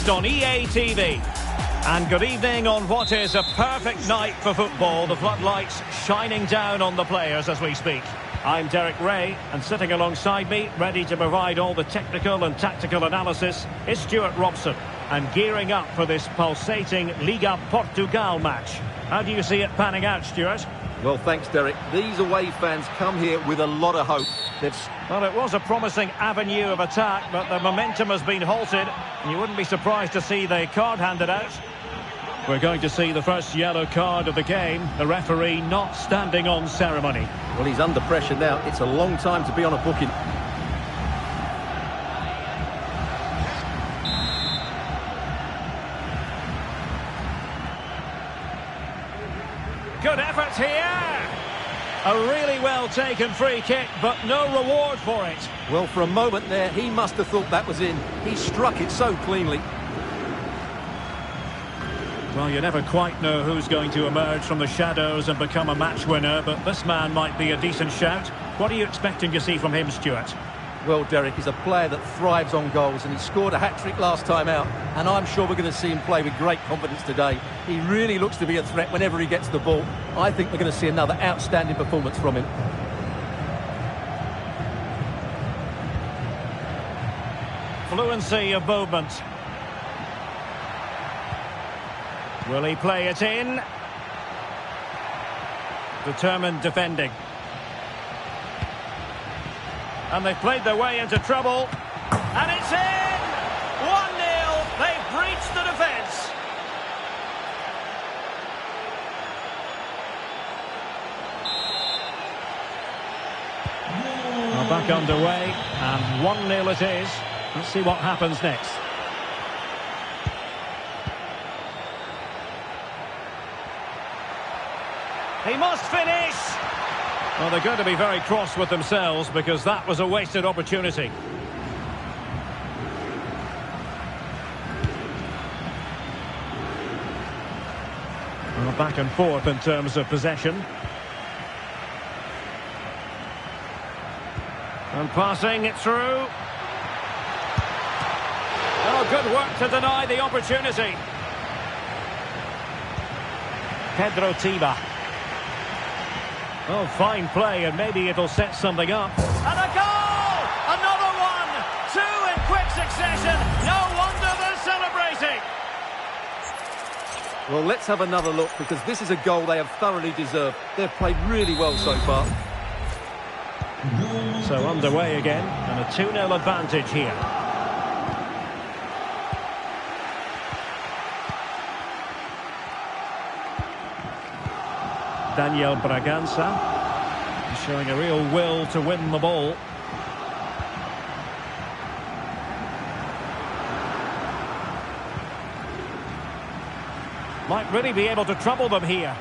next on EA TV. And good evening on what is a perfect night for football. The floodlights shining down on the players as we speak. I'm Derek Ray, and sitting alongside me, ready to provide all the technical and tactical analysis, is Stuart Robson. And gearing up for this pulsating Liga Portugal match. How do you see it panning out, Stuart? Well, thanks, Derek. These away fans come here with a lot of hope. Well, it was a promising avenue of attack, but the momentum has been halted. And you wouldn't be surprised to see the card handed out. We're going to see the first yellow card of the game. The referee not standing on ceremony. Well, he's under pressure now. It's a long time to be on a booking. Good effort here. A really well taken free kick, but no reward for it. Well, for a moment there, he must have thought that was in. He struck it so cleanly. Well, you never quite know who's going to emerge from the shadows and become a match winner, but this man might be a decent shout. What are you expecting to see from him, Stuart? Well, Derek, he's a player that thrives on goals, and he scored a hat-trick last time out, and I'm sure we're going to see him play with great confidence today. He really looks to be a threat whenever he gets the ball. I think we're going to see another outstanding performance from him. Fluency of movement. Will he play it in? Determined defending. And they've played their way into trouble. And it's in! 1-0. They've breached the defence. Well, back underway. And 1-0 it is. Let's see what happens next. He must finish! Well, they're going to be very cross with themselves because that was a wasted opportunity. Well, back and forth in terms of possession. And passing it through. Oh, good work to deny the opportunity. Pedro Tiba. Oh, fine play, and maybe it'll set something up. And a goal! Another one! Two in quick succession. No wonder they're celebrating. Well, let's have another look, because this is a goal they have thoroughly deserved. They've played really well so far. So underway again, and a 2-0 advantage here. Daniel Bragança showing a real will to win the ball. Might really be able to trouble them here.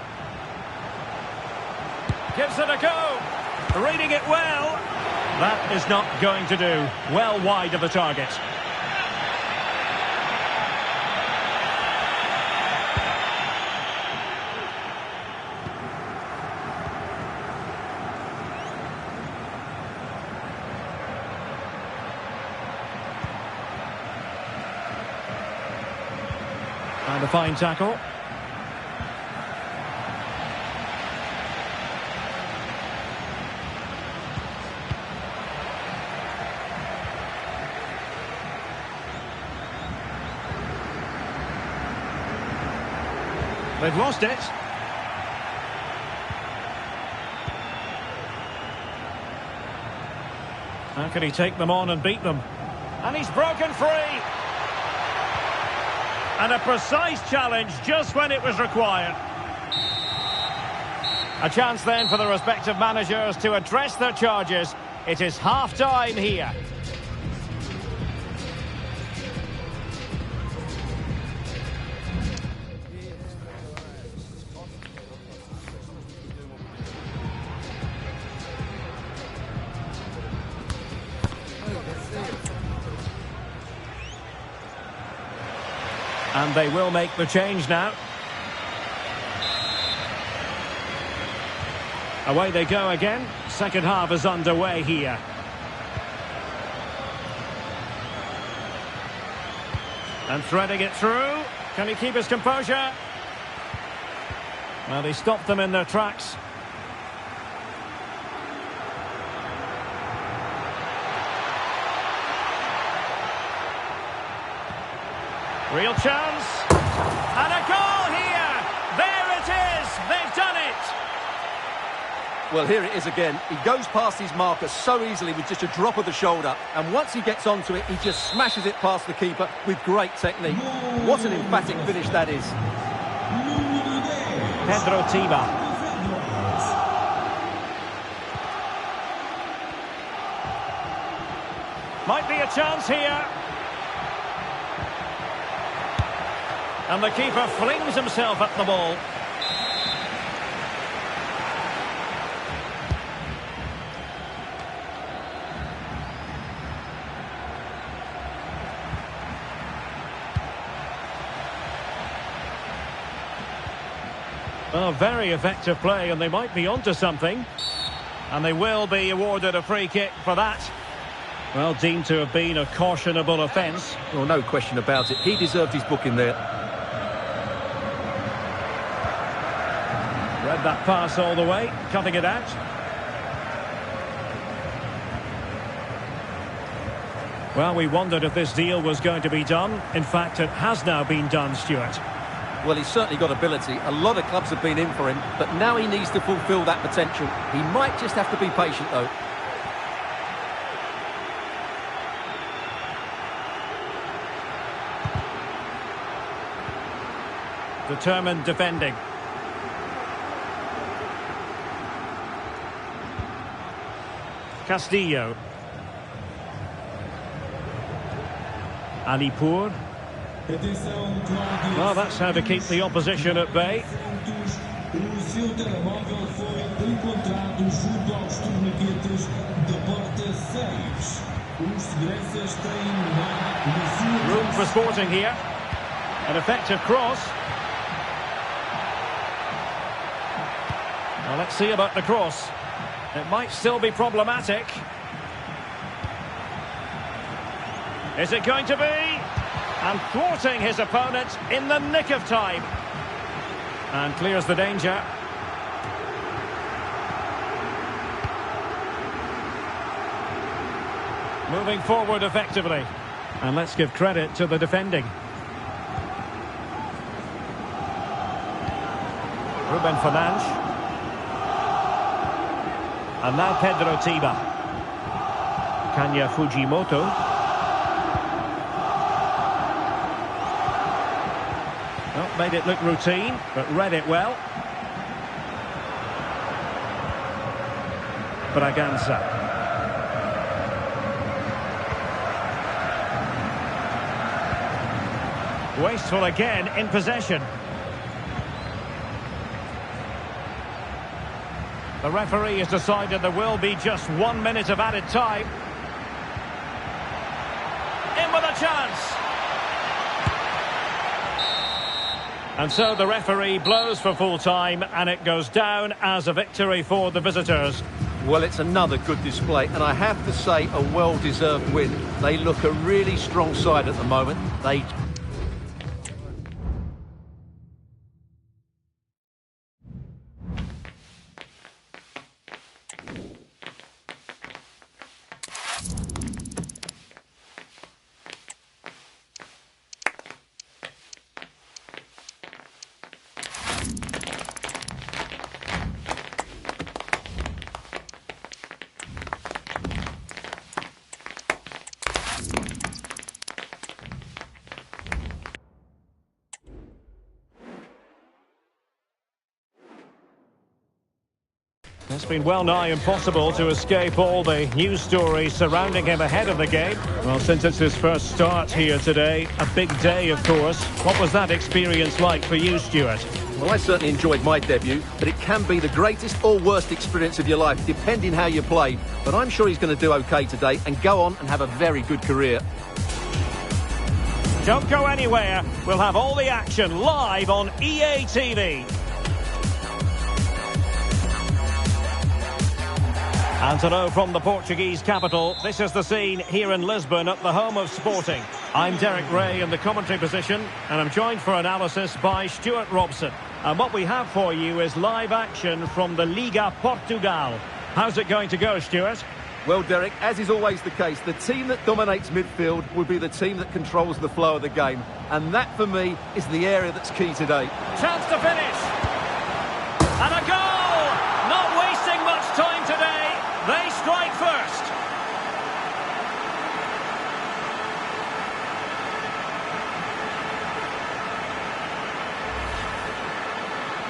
Gives it a go. Reading it well. That is not going to do. Well wide of the target. And a fine tackle. They've lost it. How can he take them on and beat them? And he's broken free. And a precise challenge just when it was required. A chance then for the respective managers to address their charges. It is half-time here. And they will make the change now. Away they go again. Second half is underway here. And threading it through. Can he keep his composure? Well, he stopped them in their tracks. Real chance. And a goal here. There it is. They've done it. Well, here it is again. He goes past his marker so easily with just a drop of the shoulder. And once he gets onto it, he just smashes it past the keeper with great technique. What an emphatic finish that is. Pedro Tiba. Might be a chance here. And the keeper flings himself at the ball. Well, very effective play, and they might be onto something. And they will be awarded a free kick for that. Well, deemed to have been a cautionable offence. Well, no question about it. He deserved his booking there. Read that pass all the way, cutting it out. Well, we wondered if this deal was going to be done. In fact, it has now been done, Stuart. Well, he's certainly got ability. A lot of clubs have been in for him, but now he needs to fulfil that potential. He might just have to be patient, though. Determined defending. Castillo. Alipur. Well, that's how to keep the opposition at bay. Room for Sporting here. An effective cross. Well, let's see about the cross. It might still be problematic. Is it going to be? And thwarting his opponent in the nick of time. And clears the danger. Moving forward effectively. And let's give credit to the defending. Ruben Fernandes. And now Pedro Tiba. Kanya Fujimoto. Well, made it look routine, but read it well. Braganza. Wasteful again in possession. The referee has decided there will be just 1 minute of added time. In with a chance. And so the referee blows for full time, and it goes down as a victory for the visitors. Well, it's another good display, and I have to say a well-deserved win. They look a really strong side at the moment. They... It's been well nigh impossible to escape all the news stories surrounding him ahead of the game. Well, since it's his first start here today, a big day, of course. What was that experience like for you, Stuart? Well, I certainly enjoyed my debut, but it can be the greatest or worst experience of your life, depending how you play. But I'm sure he's going to do okay today and go on and have a very good career. Don't go anywhere. We'll have all the action live on EA TV. And hello from the Portuguese capital. This is the scene here in Lisbon at the home of Sporting. I'm Derek Ray in the commentary position, and I'm joined for analysis by Stuart Robson. And what we have for you is live action from the Liga Portugal. How's it going to go, Stuart? Well, Derek, as is always the case, the team that dominates midfield will be the team that controls the flow of the game. And that, for me, is the area that's key today. Chance to finish. And a goal! Not wasting much time today. They strike first.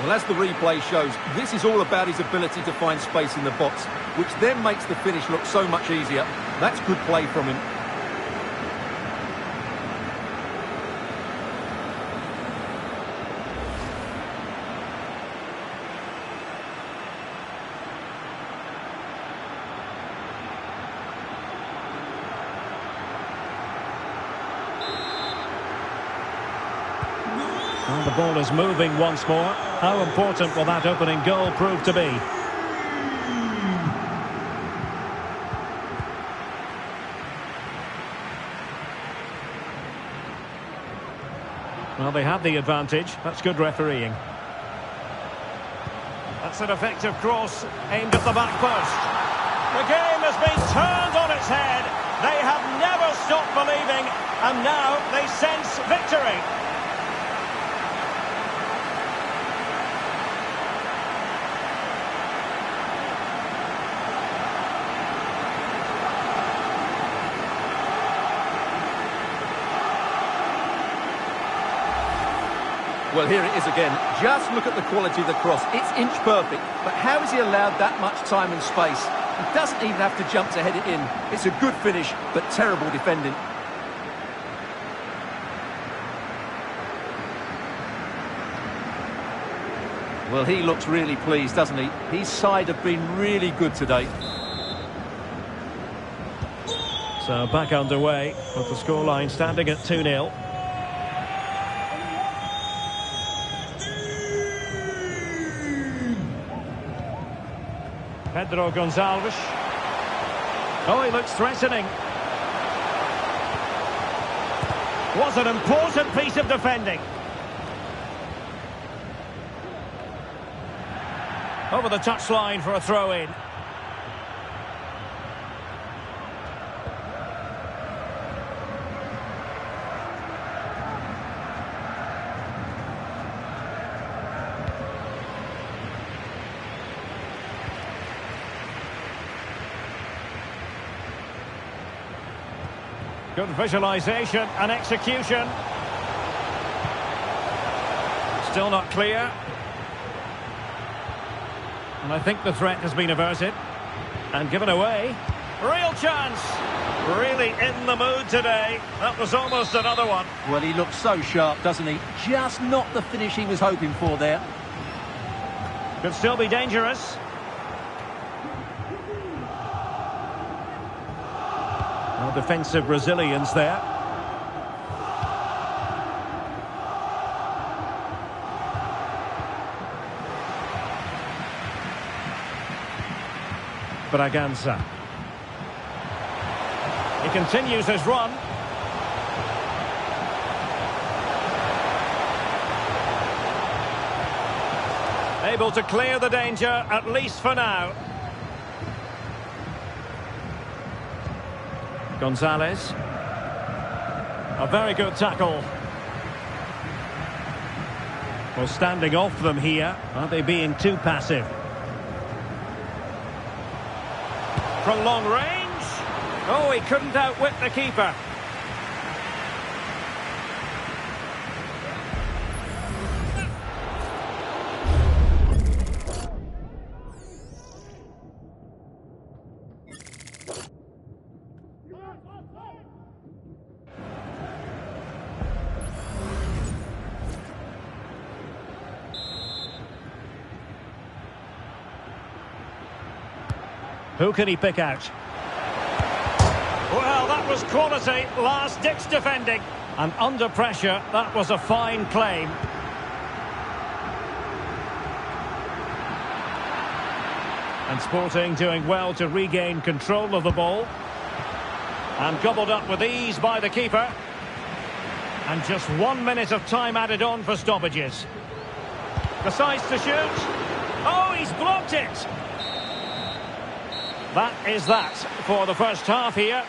Well, as the replay shows, this is all about his ability to find space in the box, which then makes the finish look so much easier. That's good play from him. And the ball is moving once more. How important will that opening goal prove to be? Well, they had the advantage. That's good refereeing. That's an effective cross aimed at the back post. The game has been turned on its head. They have never stopped believing, and now they sense victory. Well, here it is again. Just look at the quality of the cross. It's inch perfect, but how has he allowed that much time and space? He doesn't even have to jump to head it in. It's a good finish, but terrible defending. Well, he looks really pleased, doesn't he? His side have been really good today. So back underway, with the scoreline standing at 2-0. Pedro Gonçalves. Oh, he looks threatening. Was an important piece of defending. Over the touchline for a throw-in. Good visualisation and execution. Still not clear. And I think the threat has been averted. And given away. Real chance. Really in the mood today. That was almost another one. Well, he looks so sharp, doesn't he? Just not the finish he was hoping for there. Could still be dangerous. Well, defensive resilience there. Braganza. He continues his run. Able to clear the danger, at least for now. Gonzalez. A very good tackle. Well, standing off them here. Are they being too passive? From long range. Oh, he couldn't outwit the keeper. Who can he pick out? Well, that was quality, last-ditch defending. And under pressure, that was a fine claim. And Sporting doing well to regain control of the ball. And gobbled up with ease by the keeper. And just 1 minute of time added on for stoppages. Decides to shoot. Oh, he's blocked it. That is that for the first half here.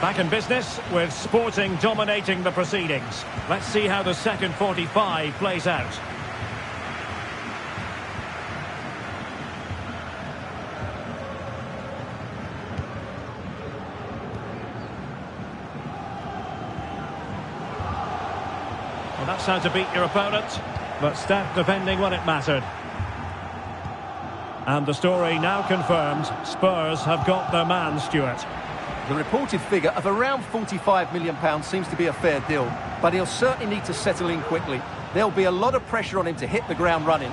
Back in business with Sporting dominating the proceedings. Let's see how the second 45 plays out. Well, that's how to beat your opponent, but stout defending when it mattered. And the story now confirmed, Spurs have got their man, Stuart. The reported figure of around £45 million seems to be a fair deal, but he'll certainly need to settle in quickly. There'll be a lot of pressure on him to hit the ground running.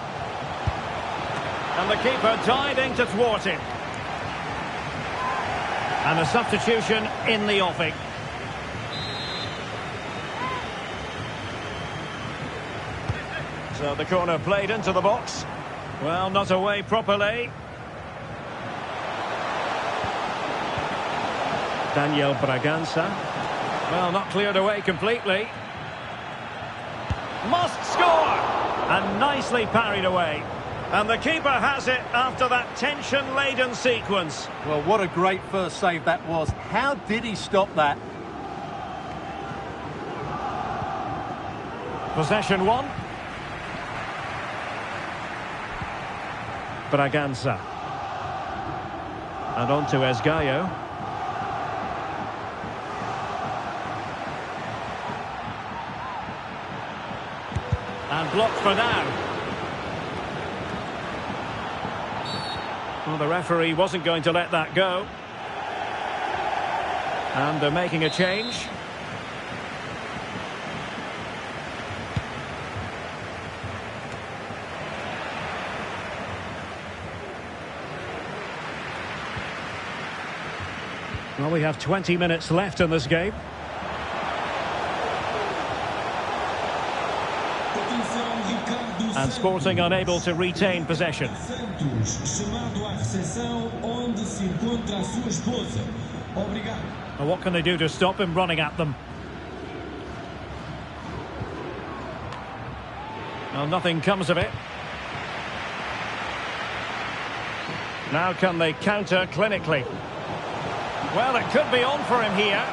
And the keeper diving to thwart him. And a substitution in the offing. So the corner played into the box. Well, not away properly. Daniel Bragança. Well, not cleared away completely. Must score! And nicely parried away. And the keeper has it after that tension-laden sequence. Well, what a great first save that was. How did he stop that? Possession one. Bragança. And on to Esgaio. And blocked for now. Well, the referee wasn't going to let that go. And they're making a change. Well, we have 20 minutes left in this game. And Sporting unable to retain possession. Well, what can they do to stop him running at them? Well, nothing comes of it. Now can they counter clinically? Well, it could be on for him here.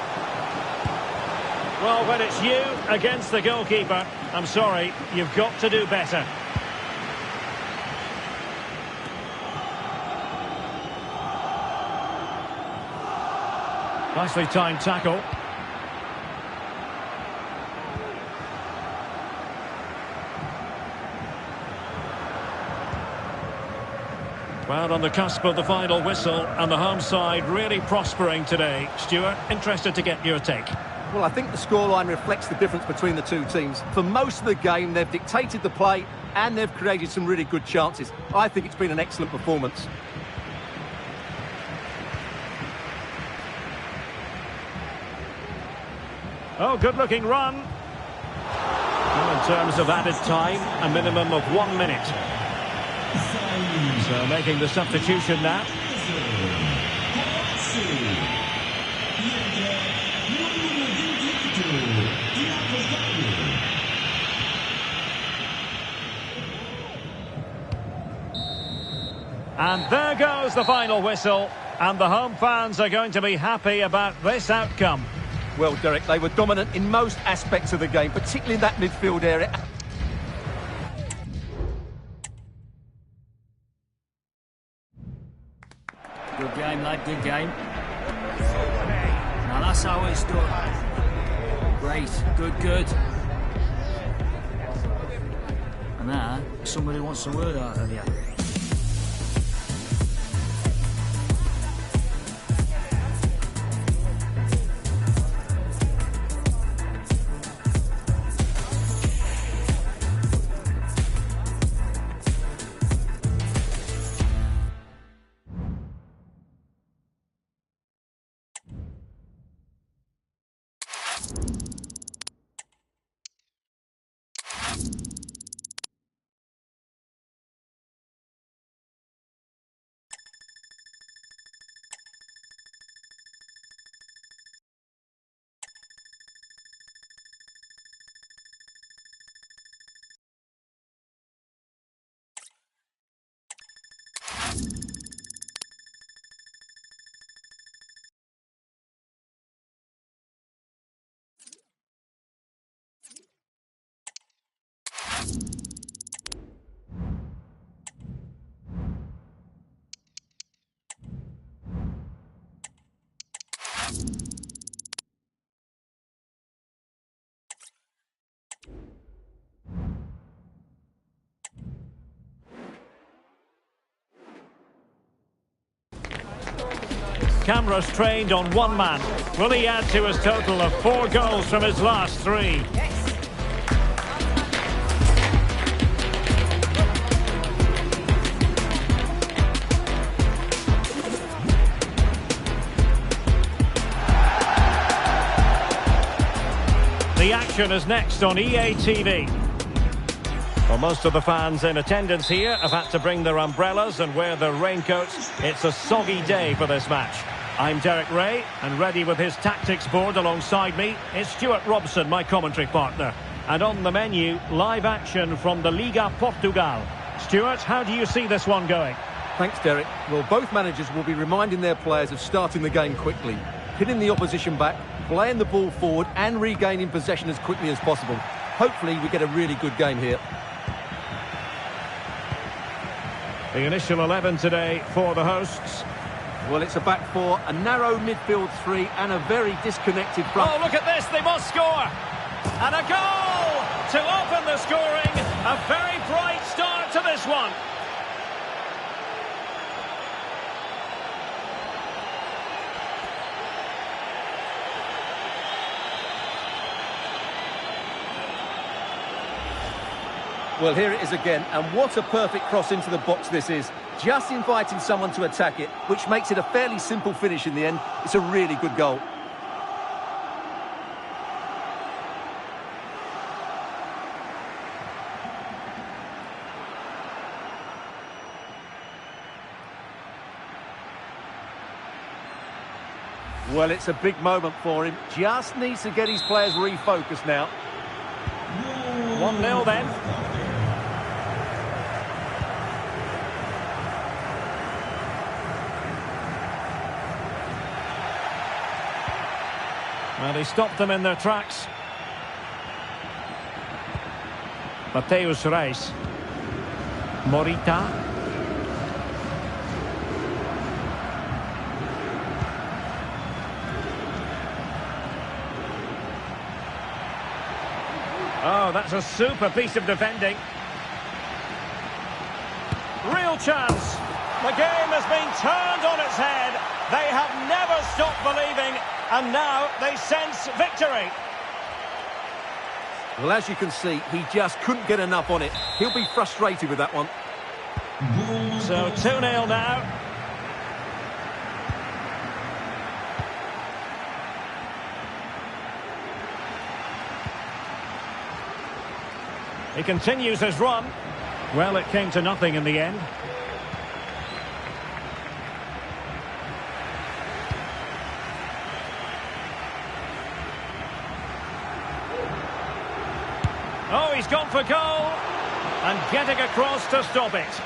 Well, when it's you against the goalkeeper, I'm sorry, you've got to do better. Nicely timed tackle. Well, on the cusp of the final whistle, and the home side really prospering today. Stuart, interested to get your take. Well, I think the scoreline reflects the difference between the two teams. For most of the game, they've dictated the play and they've created some really good chances. I think it's been an excellent performance. Oh, good-looking run. Well, in terms of added time, a minimum of 1 minute. So making the substitution now. And there goes the final whistle. And the home fans are going to be happy about this outcome. Well, Derek, they were dominant in most aspects of the game, particularly in that midfield area. Good game, lad, good game. Now that's how it's done. Great, good. And now, somebody wants a word out of you. Cameras trained on one man. Will he add to his total of 4 goals from his last 3? The action is next on EA TV. Well, most of the fans in attendance here have had to bring their umbrellas and wear their raincoats. It's a soggy day for this match. I'm Derek Ray, and ready with his tactics board alongside me is Stuart Robson, my commentary partner. And on the menu, live action from the Liga Portugal. Stuart, how do you see this one going? Thanks, Derek. Well, both managers will be reminding their players of starting the game quickly, hitting the opposition back, playing the ball forward and regaining possession as quickly as possible. Hopefully we get a really good game here. The initial 11 today for the hosts. Well, it's a back 4, a narrow midfield 3 and a very disconnected front. Oh, look at this, they must score! And a goal to open the scoring. A very bright start to this one. Well, here it is again, and what a perfect cross into the box this is. Just inviting someone to attack it, which makes it a fairly simple finish in the end. It's a really good goal. Well, it's a big moment for him. Just needs to get his players refocused now. 1-0 then. Well, he stopped them in their tracks. Mateus Reis. Morita. Oh, that's a super piece of defending. Real chance. The game has been turned on its head. They have never stopped believing, and now they sense victory. Well, as you can see, he just couldn't get enough on it. He'll be frustrated with that one. So 2-0 now. He continues his run. Well, it came to nothing in the end. Oh, he's gone for goal. And getting across to stop it.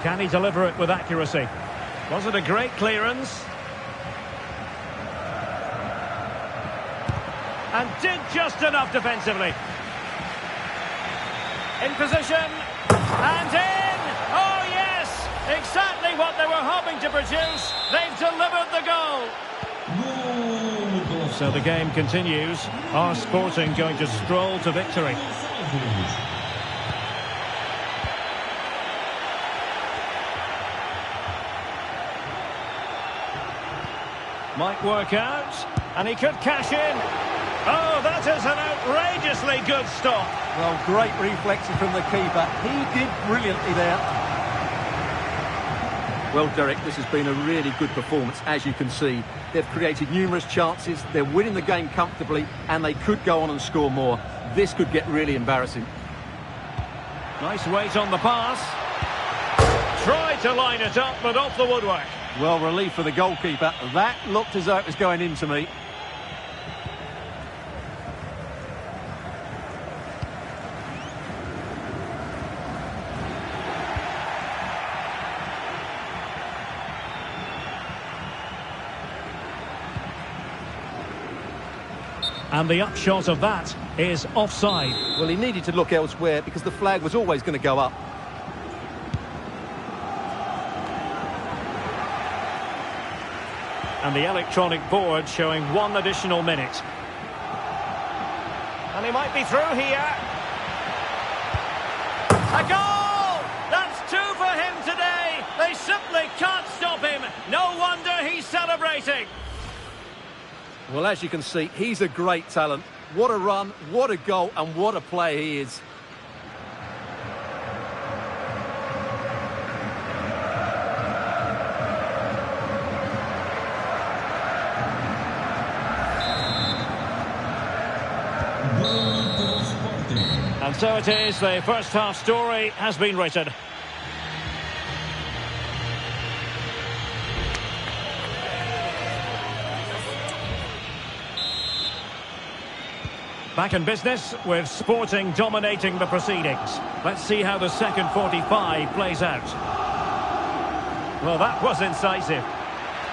Can he deliver it with accuracy? Was it a great clearance? And did just enough defensively. In position. And in! Oh, yes! Exactly what they were hoping to produce. They've delivered the goal. So the game continues. Are Sporting going to stroll to victory? Might work out, and he could cash in. Oh, that is an outrageously good stop. Well, great reflexes from the keeper. He did brilliantly there. Well, Derek, this has been a really good performance, as you can see. They've created numerous chances, they're winning the game comfortably, and they could go on and score more. This could get really embarrassing. Nice weight on the pass. Tried to line it up, but off the woodwork. Well, relief for the goalkeeper. That looked as though it was going into me. And the upshot of that is offside. Well, he needed to look elsewhere because the flag was always going to go up. And the electronic board showing 1 additional minute. And he might be through here. A goal! That's two for him today. They simply can't stop him. No wonder he's celebrating. Well, as you can see, he's a great talent. What a run, what a goal, and what a player he is. And so it is, the first half story has been written. Back in business with Sporting dominating the proceedings. Let's see how the second 45 plays out. Well, that was incisive.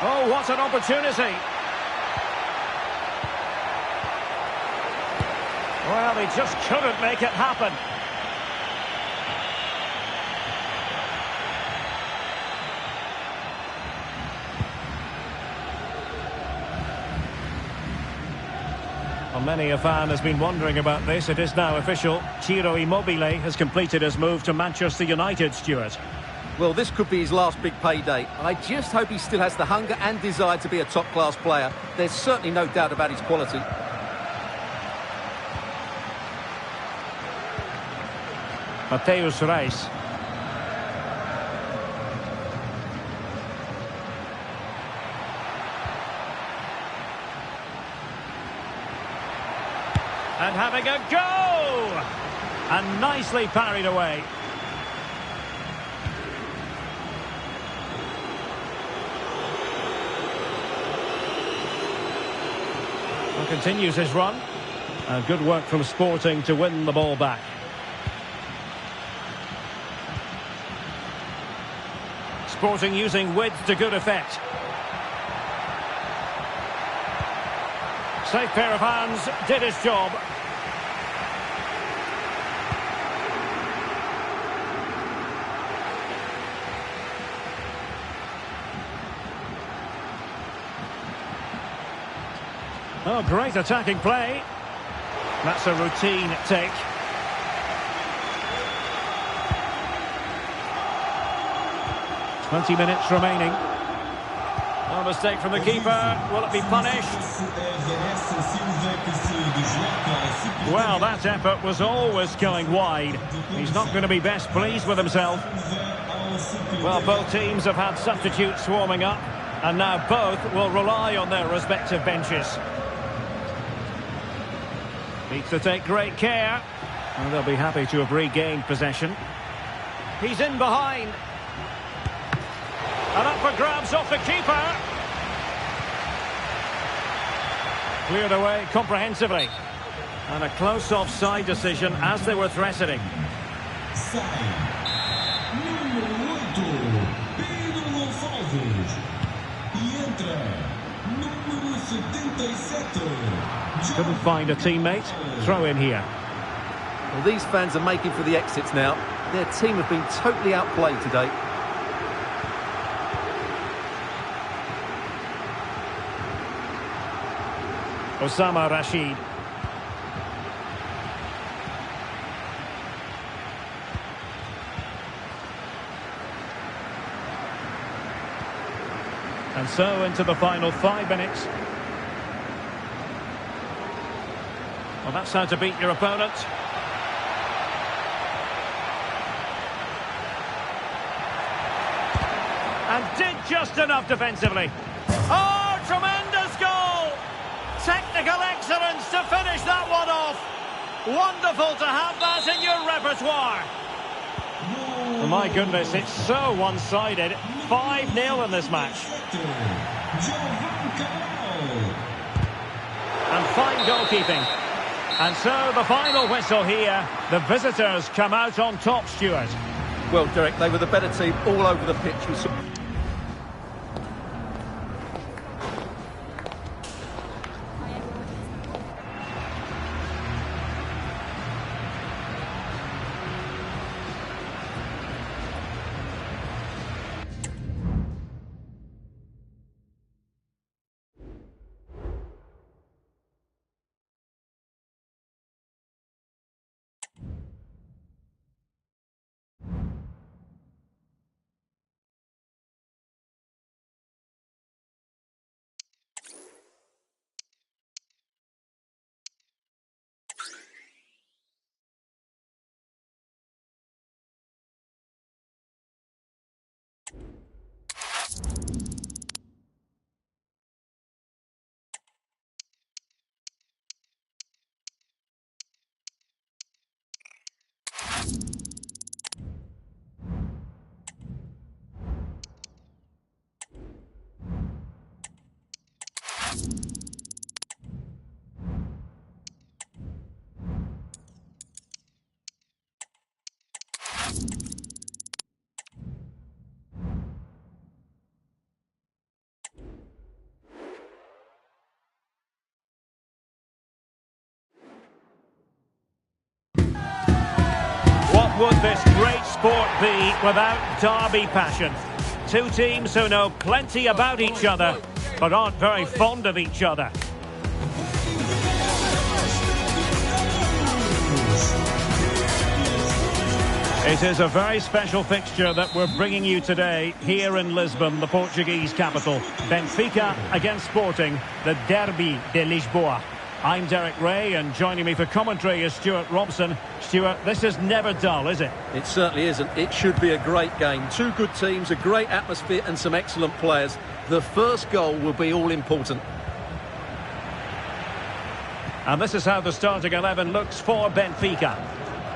Oh, what an opportunity. Well, he just couldn't make it happen. Well, many a fan has been wondering about this. It is now official. Ciro Immobile has completed his move to Manchester United, Stuart. Well, this could be his last big payday. I just hope he still has the hunger and desire to be a top-class player. There's certainly no doubt about his quality. Mateus Reis. And having a go! And nicely parried away. Well, continues his run. Good work from Sporting to win the ball back. Sporting using width to good effect. Safe pair of hands, did his job. Oh, great attacking play. That's a routine take. .20 remaining. No mistake from the keeper. Will it be punished? Well, that effort was always going wide. He's not going to be best pleased with himself. Well, both teams have had substitutes warming up, and now both will rely on their respective benches. Needs to take great care. And they'll be happy to have regained possession. He's in behind. And up for grabs off the keeper. Cleared away comprehensively. And a close offside decision as they were threatening. Couldn't find a teammate. Throw in here. Well, these fans are making for the exits now. Their team have been totally outplayed today. Osama Rashid. And so into the final 5 minutes. Well, that's how to beat your opponent. And did just enough defensively. Oh, tremendous goal! Technical excellence to finish that one off. Wonderful to have that in your repertoire. Oh, my goodness, it's so one-sided. 5-0 in this match. And fine goalkeeping. And so the final whistle here. The visitors come out on top, Stuart. Well, Derek, they were the better team all over the pitch. would this great sport be without derby passion? Two teams who know plenty about each other, but aren't very fond of each other. It is a very special fixture that we're bringing you today here in Lisbon, the Portuguese capital. Benfica against Sporting, the Derby de Lisboa. I'm Derek Ray, and joining me for commentary is Stuart Robson. Stuart, this is never dull, is it? It certainly isn't. It should be a great game. Two good teams, a great atmosphere and some excellent players. The first goal will be all important. And this is how the starting 11 looks for Benfica.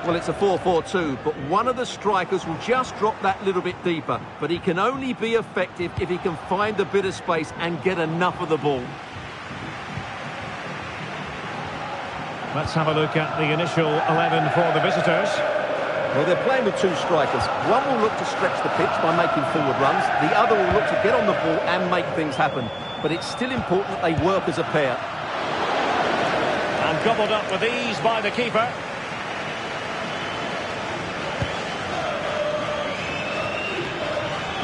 Well, it's a 4-4-2, but one of the strikers will just drop that little bit deeper. But he can only be effective if he can find a bit of space and get enough of the ball. Let's have a look at the initial 11 for the visitors. Well, they're playing with two strikers. One will look to stretch the pitch by making forward runs. The other will look to get on the ball and make things happen. But it's still important that they work as a pair. And gobbled up with ease by the keeper.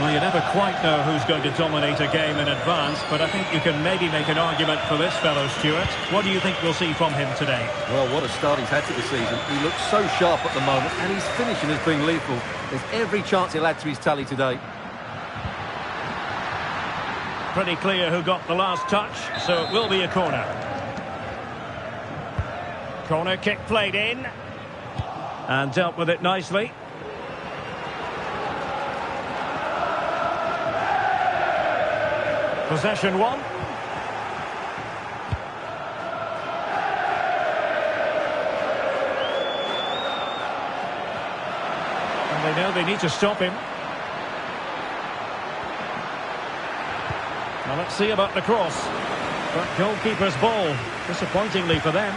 Well, you never quite know who's going to dominate a game in advance, but I think you can maybe make an argument for this fellow, Stuart. What do you think we'll see from him today? Well, what a start he's had to the season. He looks so sharp at the moment, and his finishing has been lethal. There's every chance he'll add to his tally today. Pretty clear who got the last touch, so it will be a corner. Corner kick played in, and dealt with it nicely. Possession one. And they know they need to stop him. Now let's see about the cross. But goalkeeper's ball, disappointingly for them.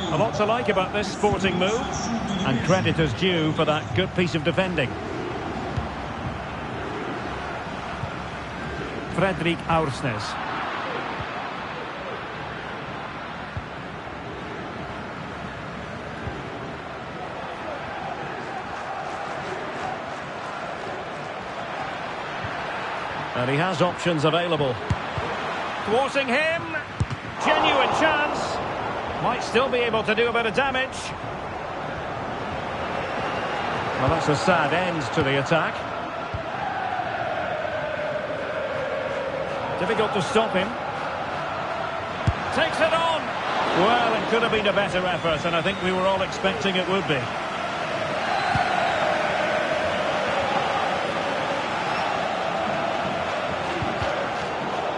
A lot to like about this Sporting move, and credit is due for that good piece of defending. Fredrik Aursnes. And he has options available. Thwarting him. Genuine chance. Might still be able to do a bit of damage. Well, that's a sad end to the attack. Difficult to stop him. Takes it on. Well, it could have been a better effort, and I think we were all expecting it would be.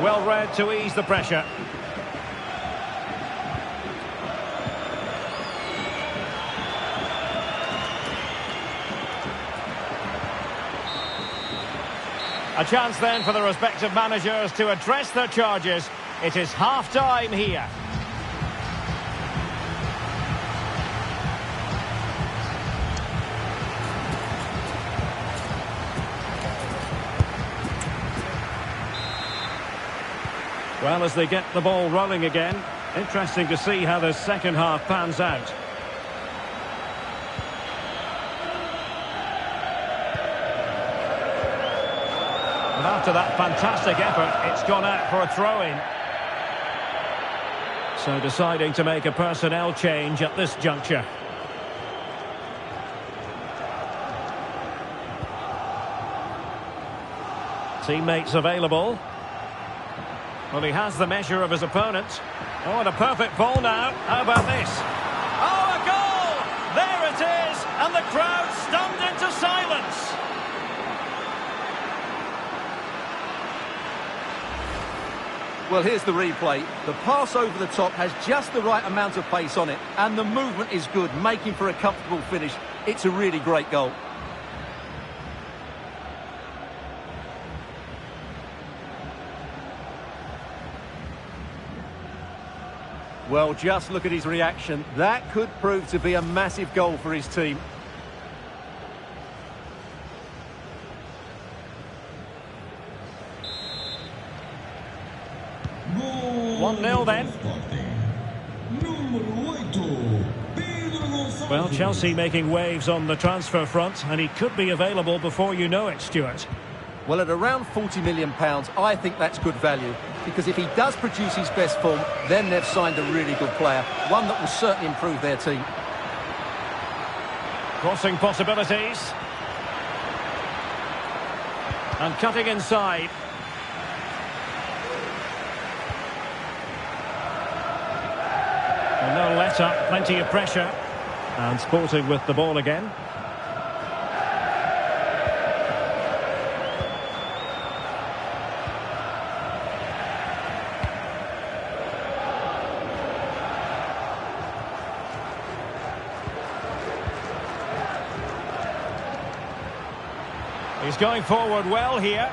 Well read to ease the pressure. A chance then for the respective managers to address their charges. It is half-time here. Well, as they get the ball rolling again, interesting to see how the second half pans out. And after that fantastic effort, it's gone out for a throw-in. So deciding to make a personnel change at this juncture. Teammates available. Well, he has the measure of his opponent. Oh, and a perfect ball now. How about this? Oh, a goal! There it is! And the crowd stunned into silence. Well, here's the replay. The pass over the top has just the right amount of pace on it, and the movement is good, making for a comfortable finish. It's a really great goal. Well, just look at his reaction. That could prove to be a massive goal for his team. 1-0 then. Well, Chelsea making waves on the transfer front, and he could be available before you know it, Stuart. Well, at around £40 million, I think that's good value. Because if he does produce his best form, then they've signed a really good player. One that will certainly improve their team. Crossing possibilities. And cutting inside. Well, no let up, plenty of pressure. And Sporting with the ball again. He's going forward well here.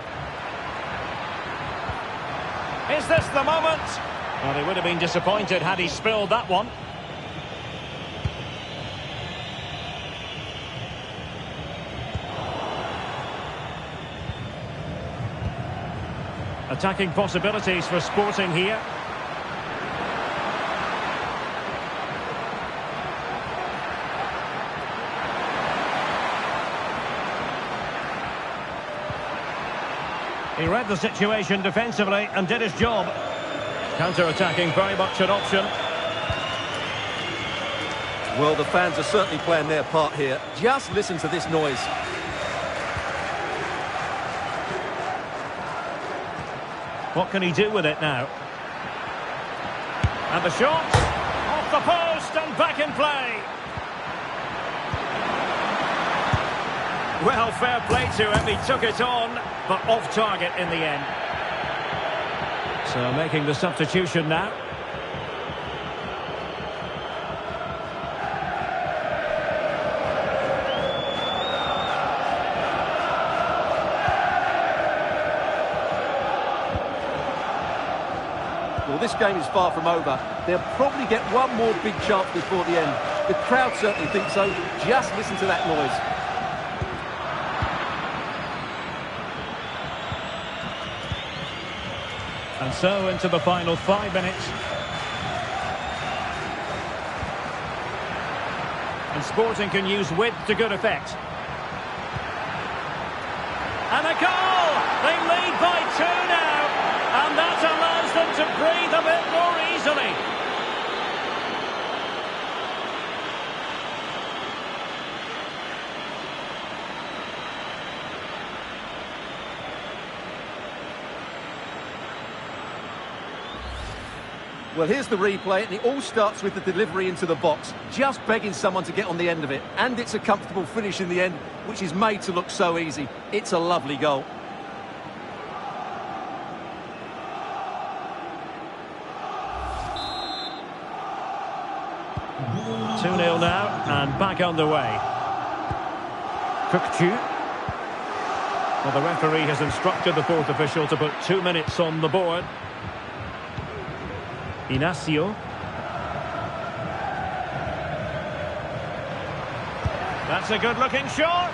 Is this the moment? Well, he would have been disappointed had he spilled that one. Attacking possibilities for Sporting here. He read the situation defensively and did his job. Counter-attacking, very much an option. Well, the fans are certainly playing their part here. Just listen to this noise. What can he do with it now? And the shot! Off the post and back in play! Well, fair play to him, he took it on, but off target in the end. So making the substitution now. Well, this game is far from over. They'll probably get one more big chance before the end. The crowd certainly think so. Just listen to that noise. And so into the final 5 minutes. And Sporting can use width to good effect. And a goal! They lead by 2 now. And that allows them to breathe a bit more easily. Well, here's the replay, and it all starts with the delivery into the box. Just begging someone to get on the end of it. And it's a comfortable finish in the end, which is made to look so easy. It's a lovely goal. Two 0 now, and back underway. Cookchu. Well, the referee has instructed the fourth official to put 2 minutes on the board. Inacio. That's a good-looking shot.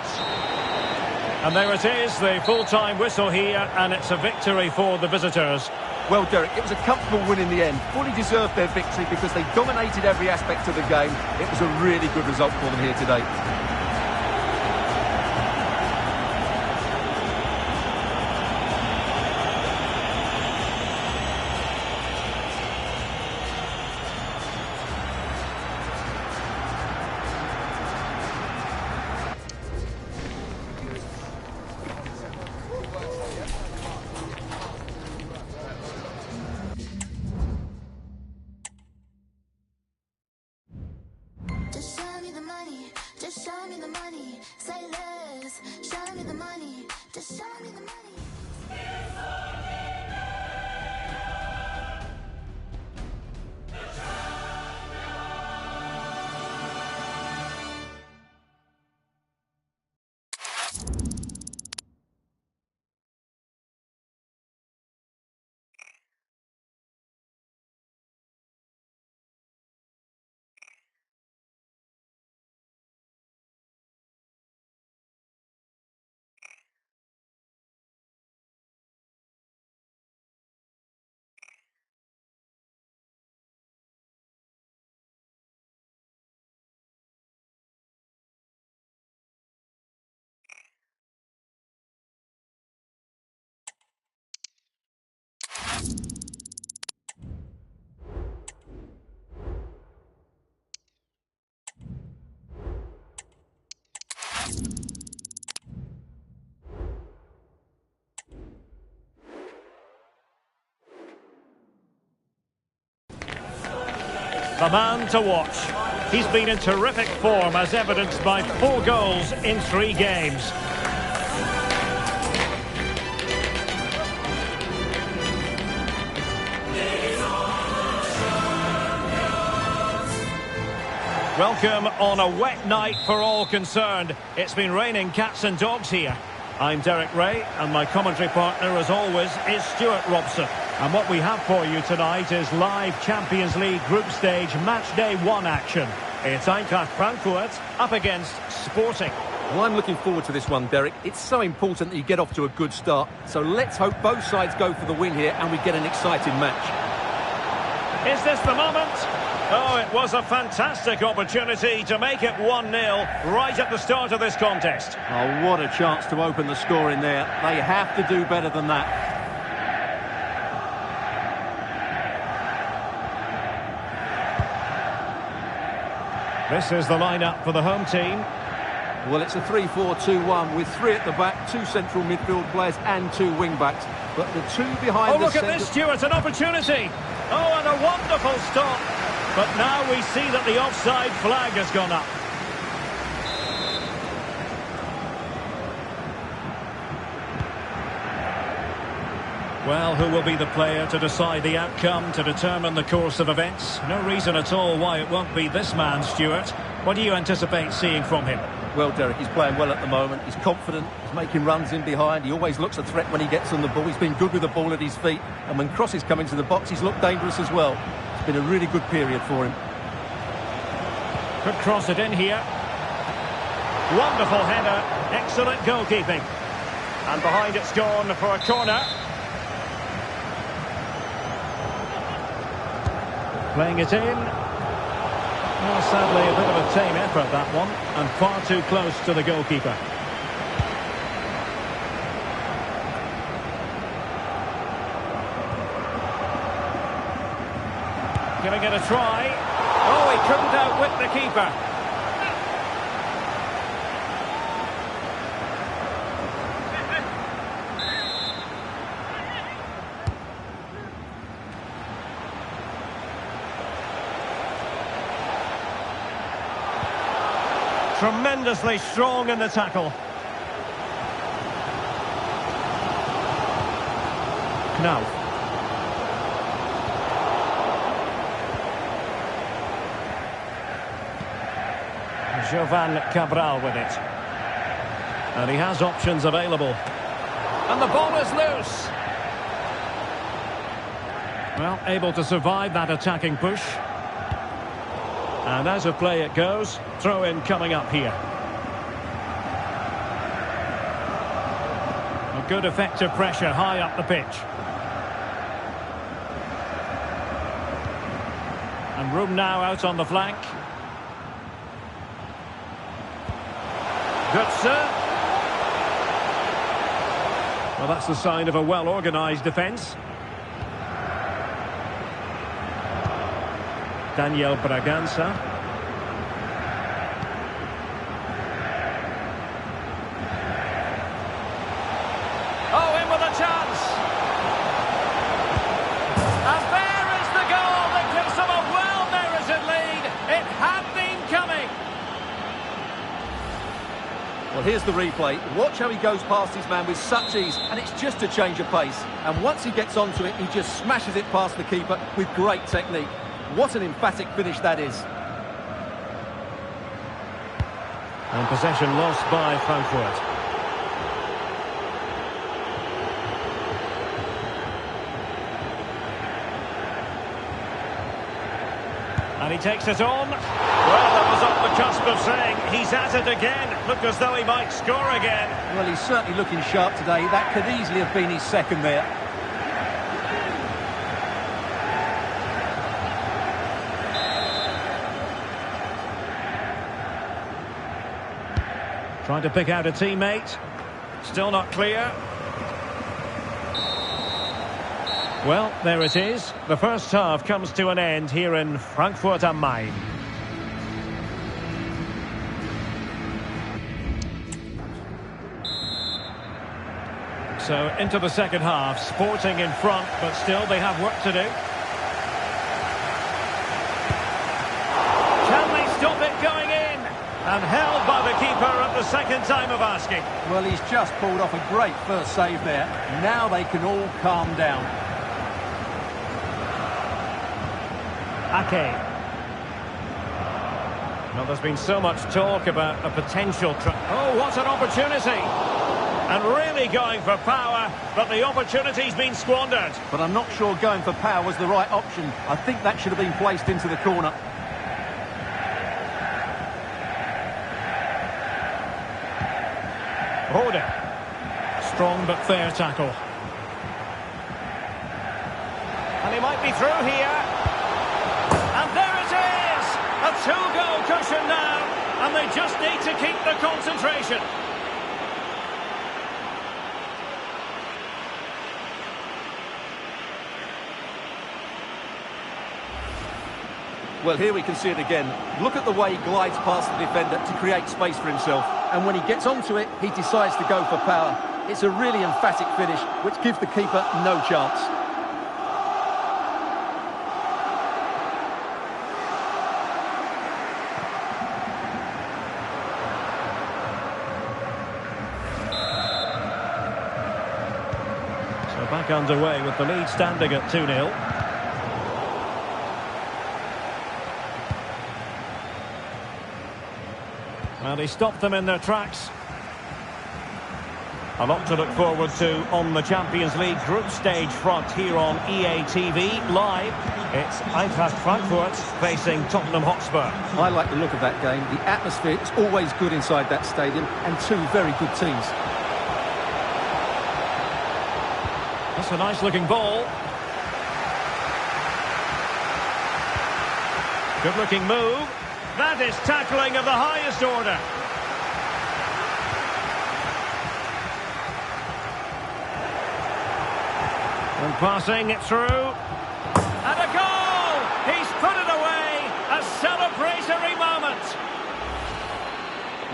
And there it is, the full-time whistle here, and it's a victory for the visitors. Well, Derek, it was a comfortable win in the end. Fully deserved their victory because they dominated every aspect of the game. It was a really good result for them here today. Just show me the money, just show me the money. Say less, show me the money, just show me the money. The man to watch. He's been in terrific form, as evidenced by 4 goals in 3 games. Welcome on a wet night for all concerned. It's been raining cats and dogs here. I'm Derek Ray, and my commentary partner, as always, is Stuart Robson. And what we have for you tonight is live Champions League group stage match day 1 action. It's Eintracht Frankfurt up against Sporting. Well, I'm looking forward to this one, Derek. It's so important that you get off to a good start. So let's hope both sides go for the win here and we get an exciting match. Is this the moment? Oh, it was a fantastic opportunity to make it 1-0 right at the start of this contest. Oh, what a chance to open the score in there. They have to do better than that. This is the lineup for the home team. Well, it's a 3-4-2-1 with 3 at the back, 2 central midfield players and 2 wing-backs. But the 2 behind Oh, the look at centre... this, Stuart, an opportunity. Oh, and a wonderful stop. But now we see that the offside flag has gone up. Well, who will be the player to decide the outcome, to determine the course of events? No reason at all why it won't be this man, Stuart. What do you anticipate seeing from him? Well, Derek, he's playing well at the moment. He's confident. He's making runs in behind. He always looks a threat when he gets on the ball. He's been good with the ball at his feet. And when crosses come into the box, he's looked dangerous as well. It's been a really good period for him. Could cross it in here. Wonderful header. Excellent goalkeeping. And behind it's gone for a corner. Playing it in. Well, sadly, a bit of a tame effort, that one. And far too close to the goalkeeper. Giving it a try. Oh, he couldn't outwit the keeper. Tremendously strong in the tackle. Now. Jovan Cabral with it. And he has options available. And the ball is loose. Well, able to survive that attacking push. And as a play it goes, throw in coming up here. A good effective pressure high up the pitch. And room now out on the flank. Götze. Well, that's the sign of a well-organised defence. Daniel Bragança. Oh, in with a chance. And there is the goal that gives them a well-merited lead. It had been coming. Well, here's the replay. Watch how he goes past his man with such ease, and it's just a change of pace. And once he gets onto it, he just smashes it past the keeper with great technique. What an emphatic finish that is. And possession lost by Frankfurt. And he takes it on. Well, that was on the cusp of saying he's at it again. Look as though he might score again. Well, he's certainly looking sharp today. That could easily have been his second there. Trying to pick out a teammate. Still not clear. Well, there it is. The first half comes to an end here in Frankfurt am Main. So into the second half. Sporting in front, but still they have work to do. And held by the keeper at the second time of asking. Well, he's just pulled off a great first save there. Now they can all calm down. Ake. Well, there's been so much talk about a potential... Oh, what an opportunity! And really going for power, but the opportunity's been squandered. But I'm not sure going for power was the right option. I think that should have been placed into the corner. Rode. Strong but fair tackle. And he might be through here. And there it is! A two-goal cushion now. And they just need to keep the concentration. Well, here we can see it again. Look at the way he glides past the defender to create space for himself. And when he gets onto it, he decides to go for power. It's a really emphatic finish, which gives the keeper no chance. So back underway with the lead standing at 2-0. And he stopped them in their tracks. A lot to look forward to on the Champions League group stage front here on EA TV. Live, it's Eintracht Frankfurt facing Tottenham Hotspur. I like the look of that game. The atmosphere is always good inside that stadium, and two very good teams. That's a nice-looking ball. Good-looking move. That is tackling of the highest order. And passing it through. And a goal! He's put it away. A celebratory moment.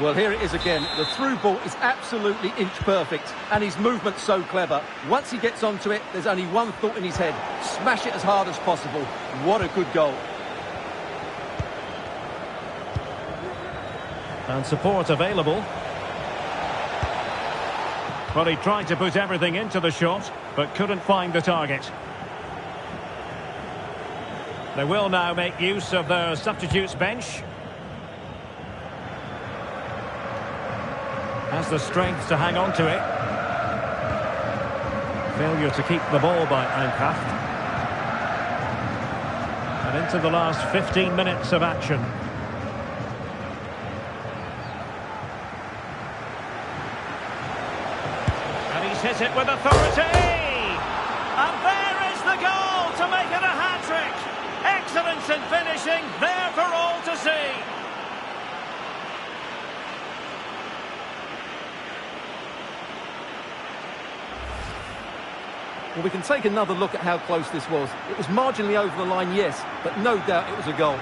Well, here it is again. The through ball is absolutely inch perfect, and his movement's so clever. Once he gets onto it, there's only one thought in his head. Smash it as hard as possible. What a good goal. And support available. Well, he tried to put everything into the shot, but couldn't find the target. They will now make use of their substitutes bench. Has the strength to hang on to it. Failure to keep the ball by Eintracht. And into the last 15 minutes of action. Hit it with authority, and there is the goal to make it a hat-trick. Excellence in finishing, there for all to see. Well, we can take another look at how close this was. It was marginally over the line, yes, but no doubt it was a goal.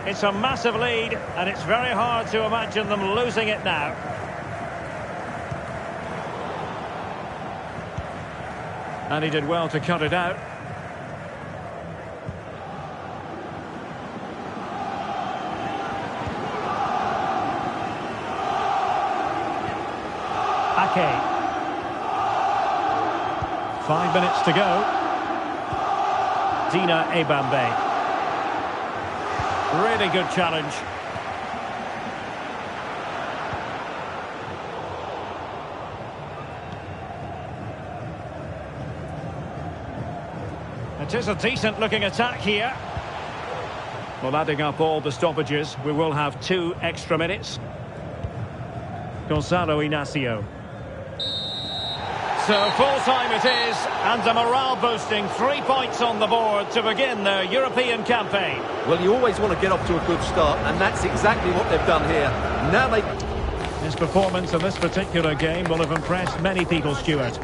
It's a massive lead, and it's very hard to imagine them losing it now. And he did well to cut it out. Ake. 5 minutes to go. Dina Ebambe. Really good challenge. It is a decent looking attack here. Well, adding up all the stoppages, we will have 2 extra minutes. Gonzalo Inacio. So full-time it is, and a morale-boosting 3 points on the board to begin their European campaign. Well, you always want to get off to a good start, and that's exactly what they've done here. Now they... his performance in this particular game will have impressed many people, Stuart.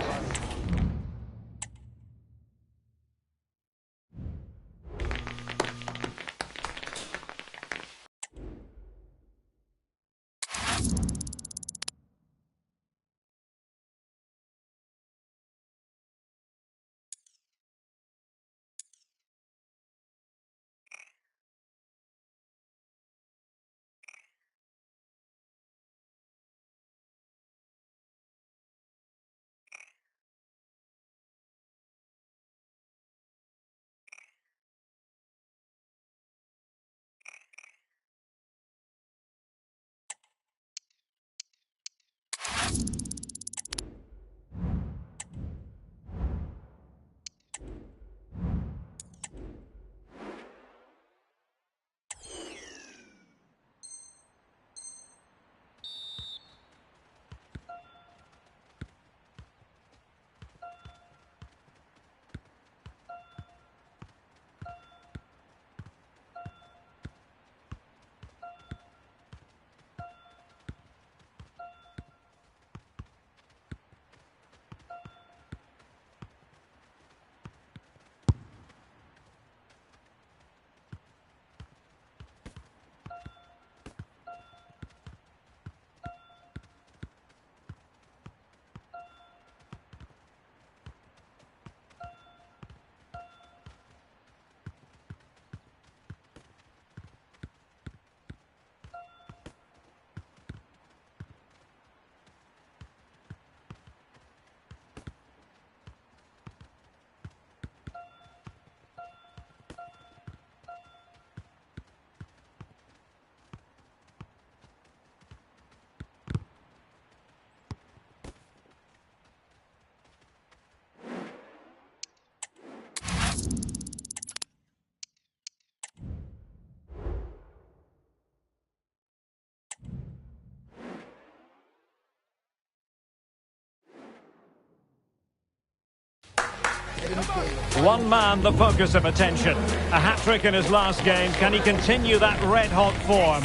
One man the focus of attention. A hat-trick in his last game. Can he continue that red-hot form?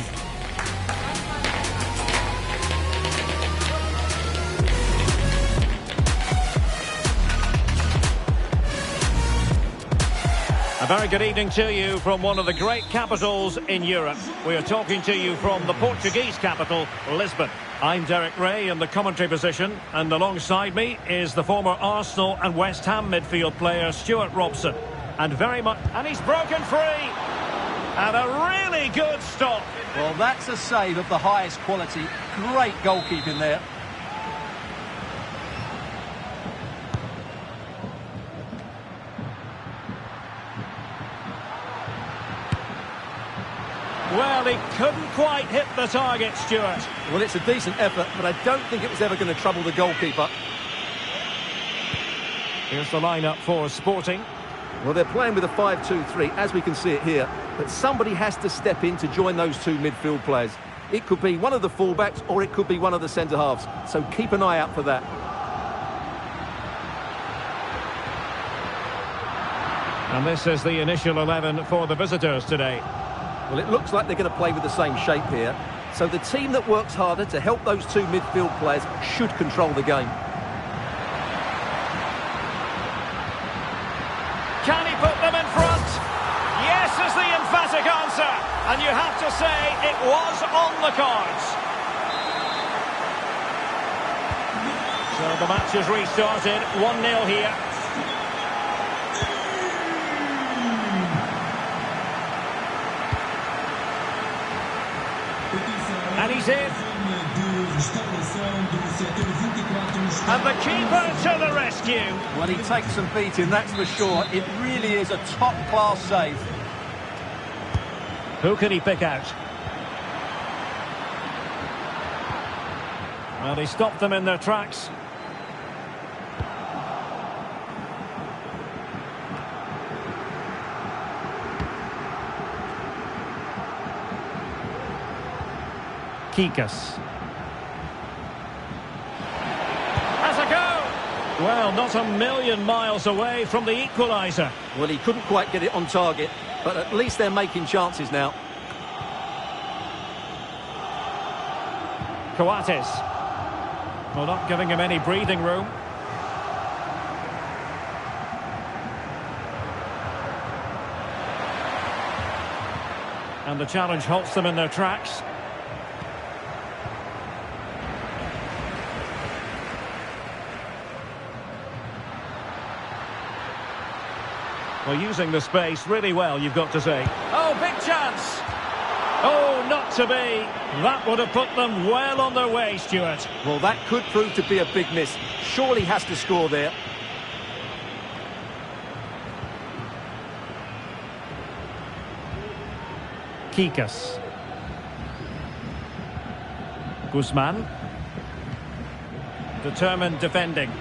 A very good evening to you from one of the great capitals in Europe. We are talking to you from the Portuguese capital, Lisbon. I'm Derek Ray in the commentary position, and alongside me is the former Arsenal and West Ham midfield player Stuart Robson. And he's broken free! And a really good stop. Well, that's a save of the highest quality. Great goalkeeping there. Well, he couldn't quite hit the target, Stuart. Well, it's a decent effort, but I don't think it was ever going to trouble the goalkeeper. Here's the lineup for Sporting. Well, they're playing with a 5-2-3, as we can see it here. But somebody has to step in to join those two midfield players. It could be one of the fullbacks, or it could be one of the centre-halves. So keep an eye out for that. And this is the initial 11 for the visitors today. Well, it looks like they're going to play with the same shape here. So the team that works harder to help those two midfield players should control the game. Can he put them in front? Yes is the emphatic answer. And you have to say it was on the cards. So the match has restarted. 1-0 here. And he's in. And the keeper to the rescue. Well, he takes some beating, that's for sure. It really is a top-class save. Who can he pick out? Well, he stopped them in their tracks. Kikas. Has a go! Well, not a million miles away from the equaliser. Well, he couldn't quite get it on target, but at least they're making chances now. Coates. Well, not giving him any breathing room. And the challenge halts them in their tracks. Well, using the space really well, you've got to say. Oh, big chance! Oh, not to be. That would have put them well on their way, Stuart. Well, that could prove to be a big miss. Surely has to score there. Kikas. Guzman. Determined defending.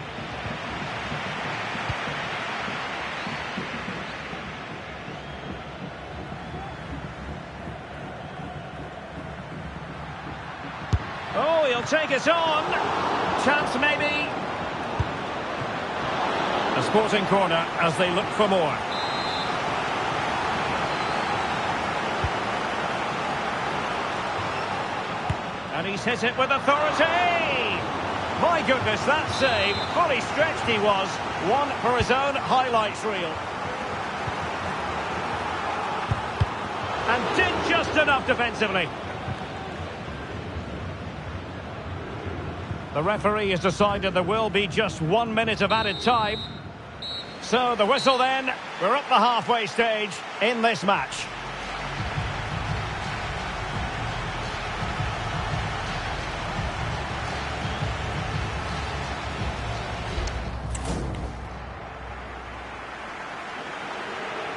Oh, he'll take it on. Chance maybe. A Sporting corner as they look for more. And he's hit it with authority. My goodness, that save. Fully stretched he was. One for his own highlights reel. And did just enough defensively. The referee has decided there will be just 1 minute of added time. So the whistle then. We're up the halfway stage in this match.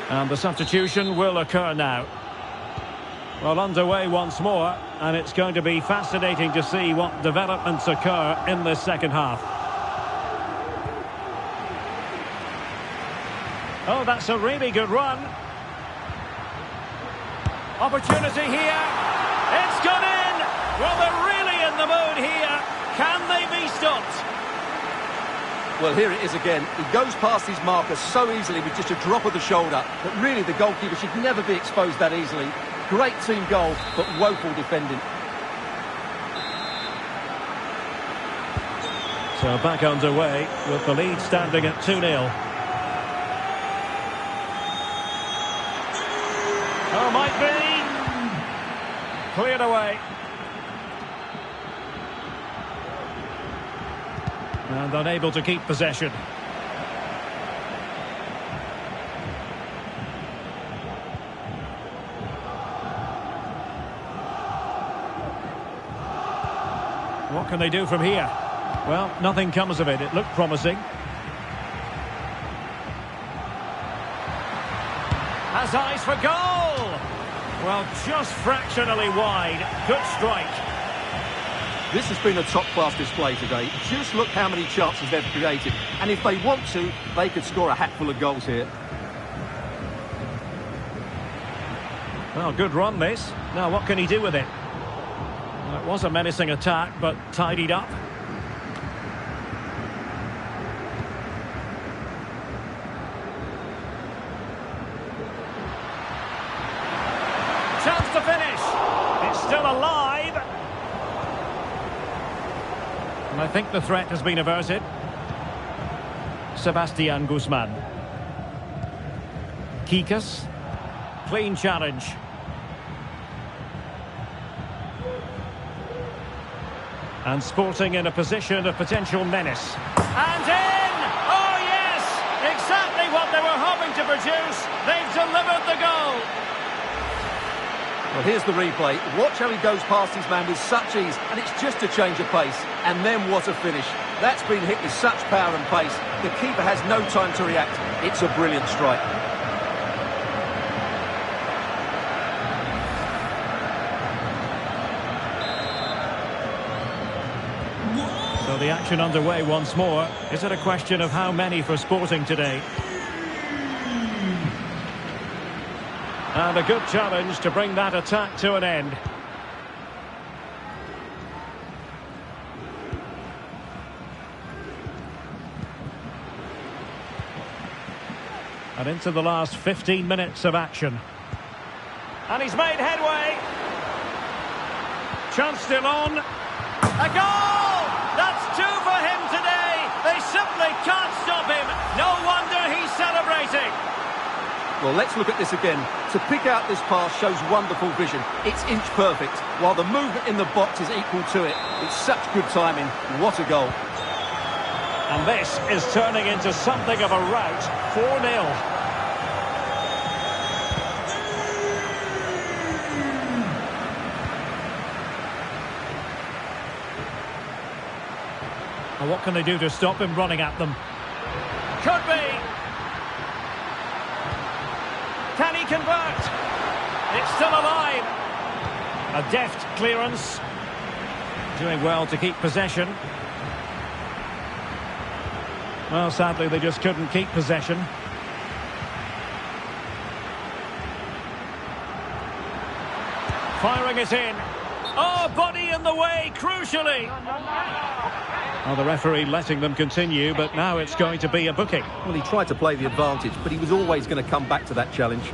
And the substitution will occur now. Well, underway once more, and it's going to be fascinating to see what developments occur in this second half. Oh, that's a really good run. Opportunity here. It's gone in. Well, they're really in the mood here. Can they be stopped? Well, here it is again. He goes past his marker so easily with just a drop of the shoulder that really the goalkeeper should never be exposed that easily. Great team goal, but woeful defending. So back underway with the lead standing at 2-0. Oh, might be. Cleared away. And unable to keep possession. What can they do from here? Well, nothing comes of it. It looked promising. Has eyes for goal! Well, just fractionally wide. Good strike. This has been a top-class display today. Just look how many chances they've created. And if they want to, they could score a hatful of goals here. Well, good run this. Now, what can he do with it? Well, it was a menacing attack, but tidied up. Chance to finish. It's still alive. And I think the threat has been averted. Sebastian Guzman. Kikas. Clean challenge. And Sporting in a position of potential menace. And in! Oh yes! Exactly what they were hoping to produce. They've delivered the goal. Well, here's the replay. Watch how he goes past his man with such ease, and it's just a change of pace. And then what a finish. That's been hit with such power and pace. The keeper has no time to react. It's a brilliant strike. So the action underway once more. Is it a question of how many for Sporting today? And a good challenge to bring that attack to an end. And into the last 15 minutes of action. And he's made headway. Chance still on. A goal! That's two for him today. They simply can't stop him. No wonder he's celebrating. Well, let's look at this again. To pick out this pass shows wonderful vision. It's inch perfect, while the movement in the box is equal to it. It's such good timing. What a goal. And this is turning into something of a rout. 4-0. And what can they do to stop him running at them? Could be. Can he convert? It's still alive. A deft clearance. Doing well to keep possession. Well, sadly, they just couldn't keep possession. Firing it in. Oh, body in the way, crucially. Well, the referee letting them continue, but now it's going to be a booking. Well, he tried to play the advantage, but he was always going to come back to that challenge.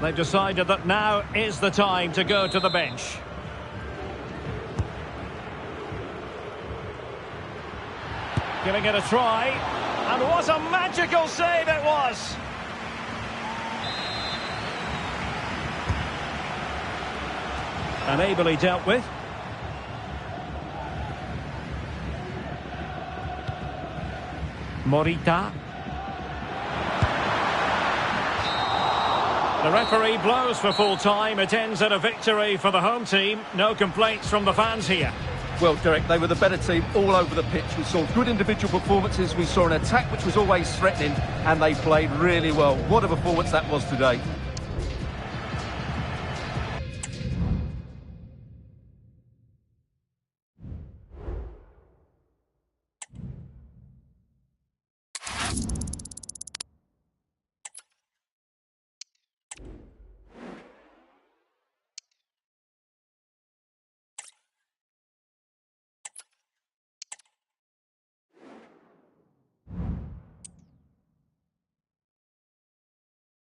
They've decided that now is the time to go to the bench. Giving it a try. And what a magical save it was! And ably dealt with. Morita. The referee blows for full time. It ends at a victory for the home team. No complaints from the fans here. Well, Derek, they were the better team all over the pitch. We saw good individual performances. We saw an attack which was always threatening, and they played really well. What a performance that was today.